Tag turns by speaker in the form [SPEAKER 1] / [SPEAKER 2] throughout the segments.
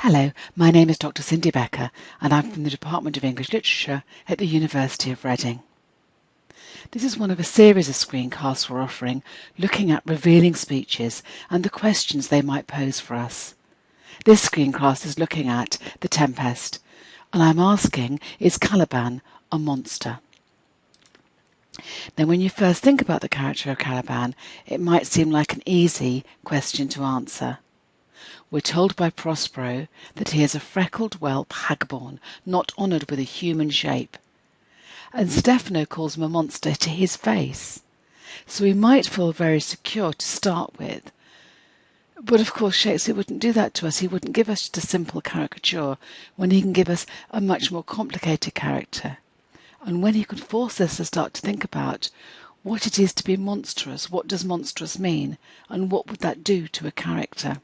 [SPEAKER 1] Hello, my name is Dr. Cindy Becker and I'm from the Department of English Literature at the University of Reading. This is one of a series of screencasts we're offering looking at revealing speeches and the questions they might pose for us. This screencast is looking at The Tempest, and I'm asking, is Caliban a monster? Now, when you first think about the character of Caliban, it might seem like an easy question to answer. We're told by Prospero that he is a freckled whelp hagborn, not honoured with a human shape. And Stefano calls him a monster to his face. So we might feel very secure to start with. But of course Shakespeare wouldn't do that to us. He wouldn't give us just a simple caricature when he can give us a much more complicated character. And when he can force us to start to think about what it is to be monstrous, what does monstrous mean, and what would that do to a character.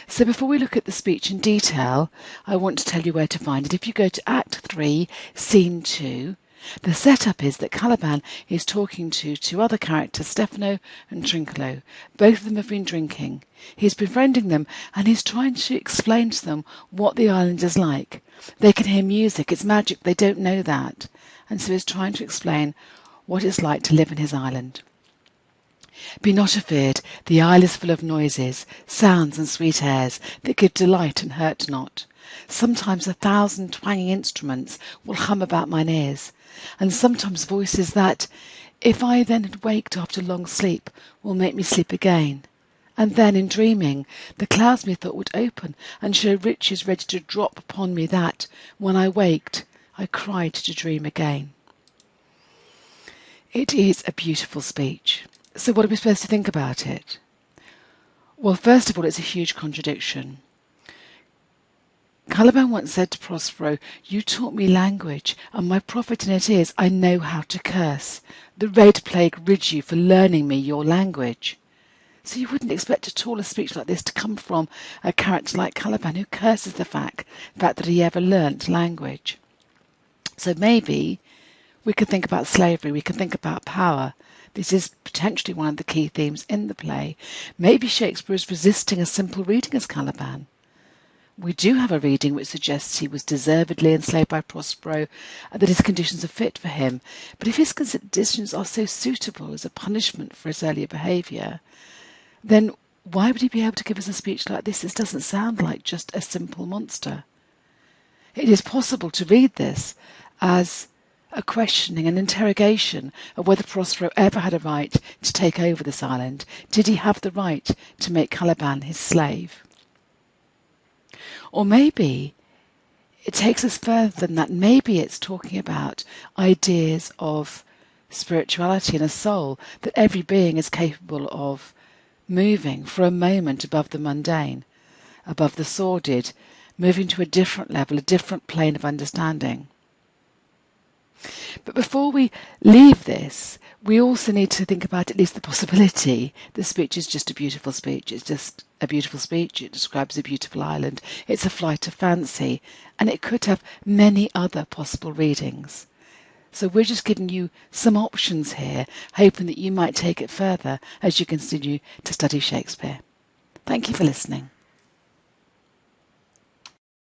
[SPEAKER 1] So before we look at the speech in detail, I want to tell you where to find it. If you go to Act 3, Scene 2, the setup is that Caliban is talking to two other characters, Stefano and Trinculo. Both of them have been drinking. He's befriending them and he's trying to explain to them what the island is like. They can hear music, it's magic, they don't know that. And so he's trying to explain what it's like to live in his island. Be not afeard, the isle is full of noises, sounds and sweet airs that give delight and hurt not. Sometimes 1,000 twanging instruments will hum about mine ears, and sometimes voices that, if I then had waked after long sleep, will make me sleep again. And then, in dreaming, the clouds methought would open and show riches ready to drop upon me that, when I waked, I cried to dream again. It is a beautiful speech. So what are we supposed to think about it? Well, first of all, it's a huge contradiction. Caliban once said to Prospero, "You taught me language, and my profit in it is I know how to curse. The red plague rid you for learning me your language." So you wouldn't expect at all a speech like this to come from a character like Caliban, who curses the fact that he ever learnt language. So maybe we could think about slavery, we could think about power. This is potentially one of the key themes in the play. Maybe Shakespeare is resisting a simple reading as Caliban. We do have a reading which suggests he was deservedly enslaved by Prospero, and that his conditions are fit for him. But if his conditions are so suitable as a punishment for his earlier behaviour, then why would he be able to give us a speech like this? This doesn't sound like just a simple monster. It is possible to read this as a questioning, an interrogation of whether Prospero ever had a right to take over this island. Did he have the right to make Caliban his slave? Or maybe it takes us further than that. Maybe it's talking about ideas of spirituality and a soul, that every being is capable of moving for a moment above the mundane, above the sordid, moving to a different level, a different plane of understanding. But before we leave this, we also need to think about at least the possibility. The speech is just a beautiful speech. It's just a beautiful speech. It describes a beautiful island. It's a flight of fancy, and it could have many other possible readings. So we're just giving you some options here, hoping that you might take it further as you continue to study Shakespeare. Thank you for listening.